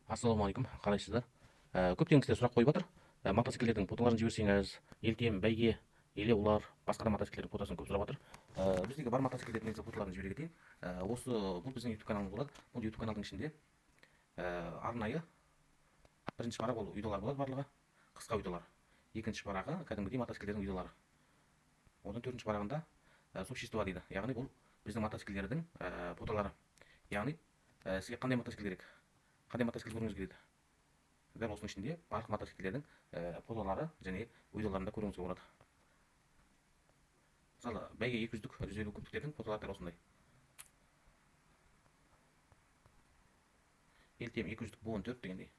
Ассалаумағалейкум, қалайсыздар? Көптеген кісілер сұрақ қойып жатыр. Мотоциклдердің фотоларын жіберсеңіз, елтем, бәйге, елеулар, басқа да мотоциклдердің фотосын көп сұрап жатыр. Біздегі бар мотоциклдердің негізі фотоларын жібере кетейін. Бұл біздің YouTube каналымыз болады. Бұл YouTube каналдың ішінде арнайы бірінші парақ ол видеолар болады барлығы, қысқа видеолар. Екінші парағы кәдімгідей мотоциклдердің видеолары. Одан төртінші парағында существа дейді. Яғни бұл біздің мотоциклдердің фотолары. Яғни сізге қандай мотоцикл керек? Қандай мотоцикл көргіңіз келеді? Дәл осының ішінде барлық мотоциклдердің фотолары және видеоларында көруіңізге болады. Мысалы, бәйге 200-дік, 150 кубтіктердің фотолары дәл осындай. Елтем 200-дік буын 4 дегендей.